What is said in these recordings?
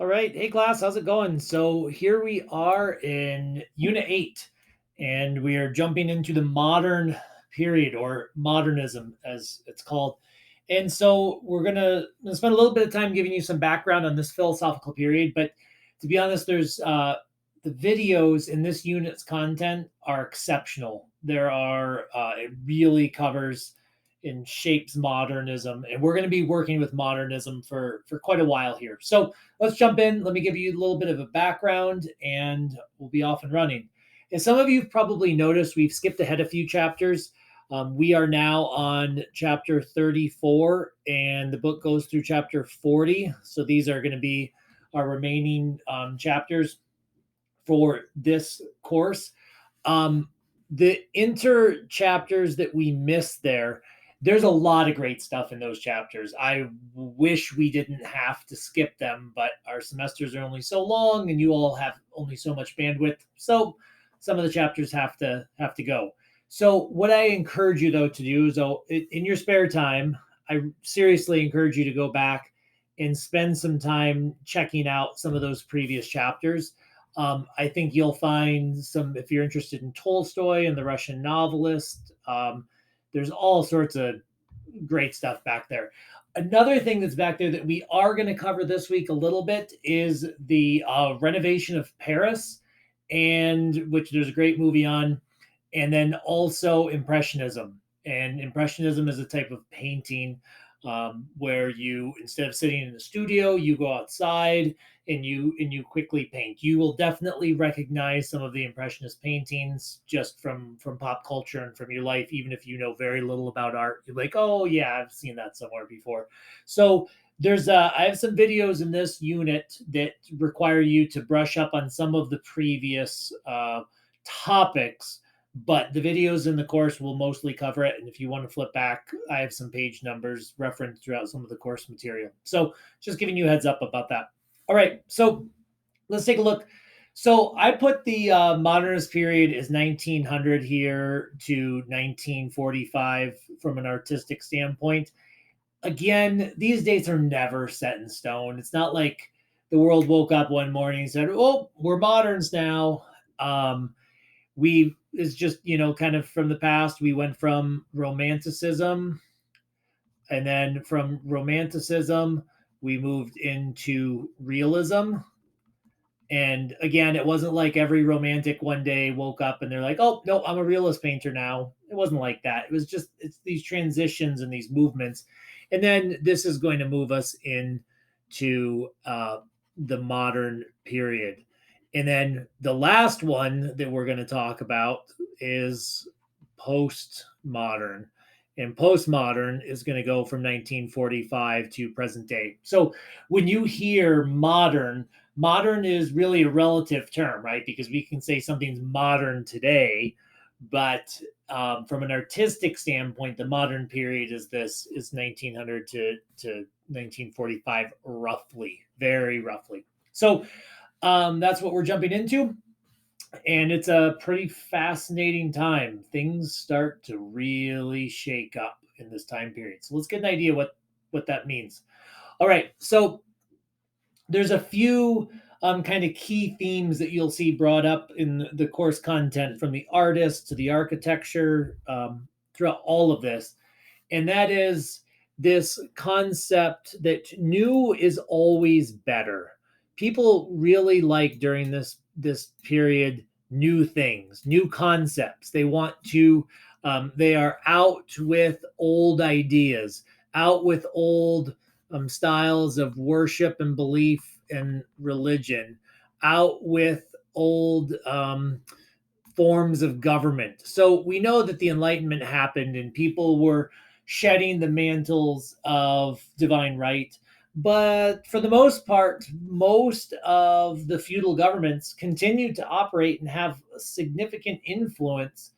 All right. Hey, class, how's it going? So here we are in Unit 8, and we are jumping into the modern period or modernism, as it's called. And so we're gonna spend a little bit of time giving you some background on this philosophical period. But to be honest, there's the videos in this unit's content are exceptional. It really covers and shapes modernism, and we're going to be working with modernism for quite a while here. So let's jump in. Let me give you a little bit of a background and we'll be off and running. As some of you have probably noticed, we've skipped ahead a few chapters. We are now on chapter 34, and the book goes through chapter 40. So these are going to be our remaining chapters for this course. The inter chapters that we missed there's a lot of great stuff in those chapters. I wish we didn't have to skip them, but our semesters are only so long and you all have only so much bandwidth. So some of the chapters have to go. So what I encourage you though to do is in your spare time, I seriously encourage you to go back and spend some time checking out some of those previous chapters. I think you'll find if you're interested in Tolstoy and the Russian novelist, there's all sorts of great stuff back there. Another thing that's back there that we are going to cover this week a little bit is the renovation of Paris, and which there's a great movie on, and then also Impressionism. And Impressionism is a type of painting where you, instead of sitting in the studio, you go outside and you quickly paint. You will definitely recognize some of the Impressionist paintings just from pop culture and from your life, even if you know very little about art. You're like, oh yeah, I've seen that somewhere before. So I have some videos in this unit that require you to brush up on some of the previous topics, but the videos in the course will mostly cover it. And if you want to flip back, I have some page numbers referenced throughout some of the course material. So just giving you a heads up about that. All right, so let's take a look. So I put the modernist period as 1900 here to 1945 from an artistic standpoint. Again, these dates are never set in stone. It's not like the world woke up one morning and said, "Oh, we're moderns now." We is just kind of from the past. We went from romanticism, and then from romanticism we moved into realism. And again, it wasn't like every romantic one day woke up and they're like, oh no, I'm a realist painter now. It wasn't like that. It's these transitions and these movements. And then this is going to move us into the modern period. And then the last one that we're going to talk about is postmodern. And postmodern is going to go from 1945 to present day. So when you hear modern is really a relative term, right? Because we can say something's modern today, but from an artistic standpoint, the modern period is 1900 to 1945, roughly, very roughly. So that's what we're jumping into, and it's a pretty fascinating time. Things start to really shake up in this time period. So let's get an idea what that means. All right, so there's a few kind of key themes that you'll see brought up in the course content, from the artist to the architecture, throughout all of this. And that is this concept that new is always better. People really like during this period new things, new concepts. They are out with old ideas, out with old styles of worship and belief and religion, out with old forms of government. So we know that the Enlightenment happened and people were shedding the mantles of divine right. But for the most part, most of the feudal governments continued to operate and have a significant influence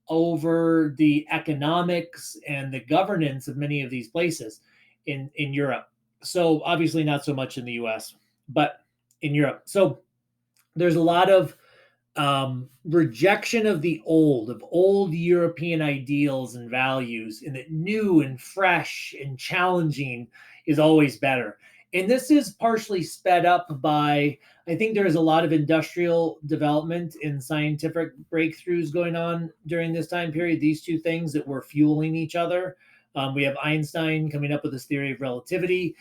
over the economics and the governance of many of these places in Europe. So obviously not so much in the US, but in Europe. So there's a lot of rejection of old European ideals and values, and that new and fresh and challenging is always better. And this is partially sped up by, I think there is a lot of industrial development and scientific breakthroughs going on during this time period. These two things that were fueling each other. We have Einstein coming up with this theory of relativity.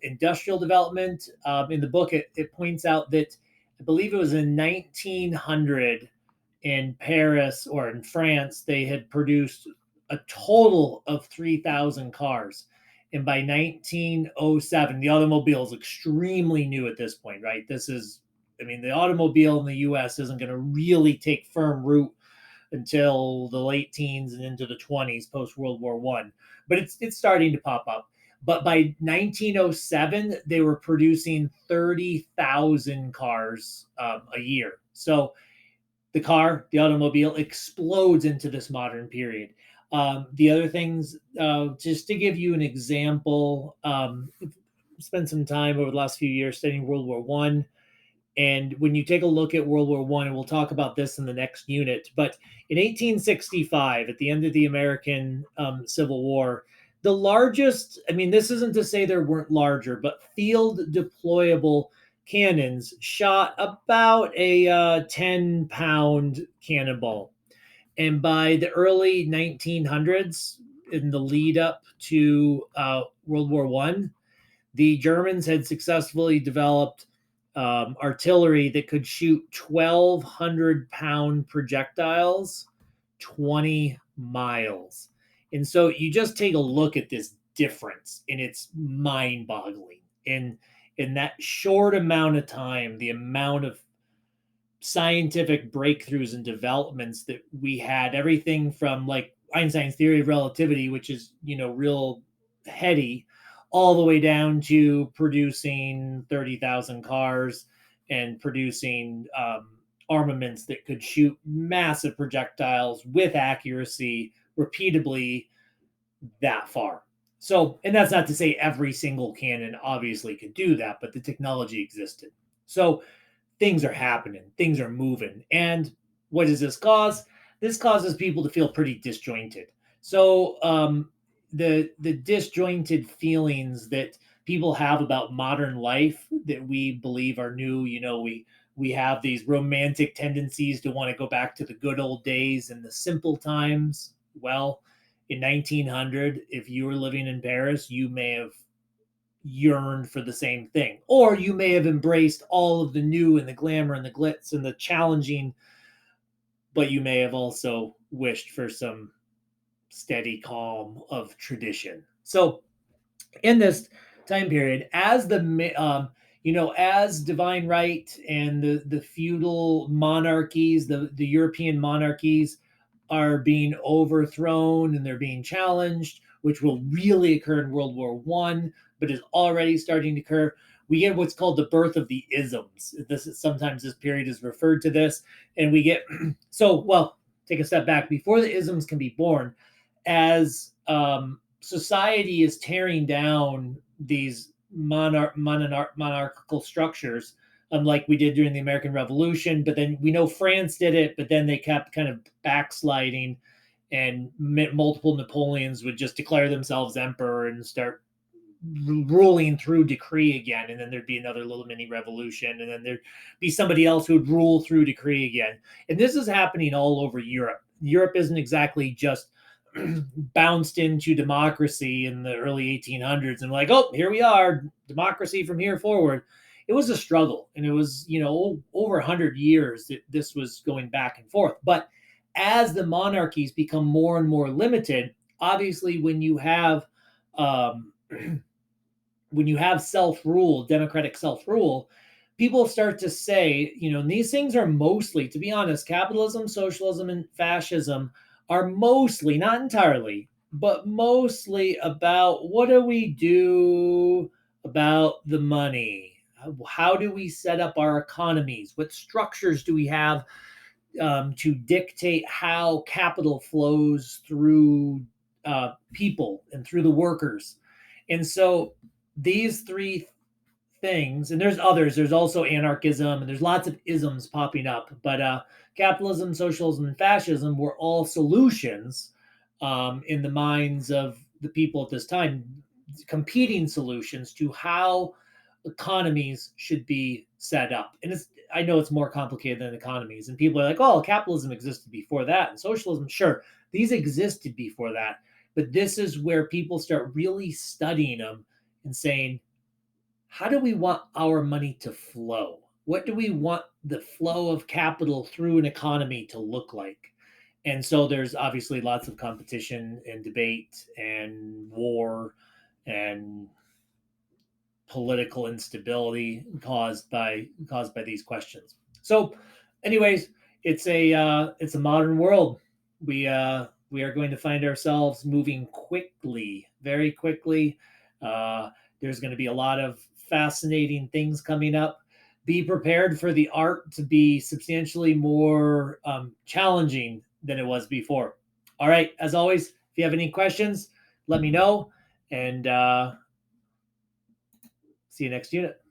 Industrial development. In the book, it points out that I believe it was in 1900 in Paris or in France, they had produced a total of 3,000 cars. And by 1907, the automobile is extremely new at this point, right? This is, I mean, the automobile in the US isn't going to really take firm root until the late teens and into the 20s post World War One. But it's starting to pop up. But by 1907, they were producing 30,000 cars a year. So the automobile explodes into this modern period. The other things, just to give you an example, spent some time over the last few years studying World War One, and when you take a look at World War One, and we'll talk about this in the next unit, but in 1865, at the end of the American Civil War, the largest, I mean, this isn't to say there weren't larger, but field deployable cannons shot about a 10-pound cannonball. And by the early 1900s, in the lead up to World War One, the Germans had successfully developed artillery that could shoot 1,200-pound projectiles 20 miles. And so you just take a look at this difference, and it's mind boggling. In that short amount of time, the amount of scientific breakthroughs and developments that we had, everything from like Einstein's theory of relativity, which is, real heady, all the way down to producing 30,000 cars and producing armaments that could shoot massive projectiles with accuracy repeatably that far. So, and that's not to say every single cannon obviously could do that, but the technology existed. So, things are happening, things are moving. And what does this cause? This causes people to feel pretty disjointed. So the disjointed feelings that people have about modern life that we believe are new, we have these romantic tendencies to want to go back to the good old days and the simple times. Well, in 1900, if you were living in Paris, you may have yearned for the same thing. Or you may have embraced all of the new and the glamour and the glitz and the challenging, but you may have also wished for some steady calm of tradition. So in this time period, as as divine right and the feudal monarchies, the European monarchies are being overthrown and they're being challenged, which will really occur in World War One, but is already starting to occur. We get what's called the birth of the isms. This is sometimes this period is referred to this, and we get take a step back before the isms can be born, as society is tearing down these monarchical structures, unlike we did during the American Revolution. But then we know France did it, but then they kept kind of backsliding, and multiple Napoleons would just declare themselves emperor and start ruling through decree again. And then there'd be another little mini revolution, and then there'd be somebody else who would rule through decree again. And this is happening all over Europe. Europe isn't exactly just bounced into democracy in the early 1800s and like, oh, here we are, democracy from here forward. It was a struggle, and it was, over 100 years that this was going back and forth. But as the monarchies become more and more limited, obviously um, when you have self-rule, democratic self-rule, people start to say, and these things are mostly, to be honest, capitalism, socialism, and fascism are mostly, not entirely, but mostly about what do we do about the money? How do we set up our economies? What structures do we have to dictate how capital flows through people and through the workers? And so these three things, and there's others, there's also anarchism, and there's lots of isms popping up, but capitalism, socialism, and fascism were all solutions in the minds of the people at this time. competing solutions to how economies should be set up. And I know it's more complicated than economies. And people are like, oh, capitalism existed before that, and socialism, sure, these existed before that. But this is where people start really studying them and saying, how do we want our money to flow? What do we want the flow of capital through an economy to look like? And so there's obviously lots of competition and debate and war and political instability caused by these questions. So, anyways, it's a modern world. We are going to find ourselves moving quickly, very quickly. There's going to be a lot of fascinating things coming up. Be prepared for the art to be substantially more challenging than it was before. All right, as always, if you have any questions, let me know, and see you next unit.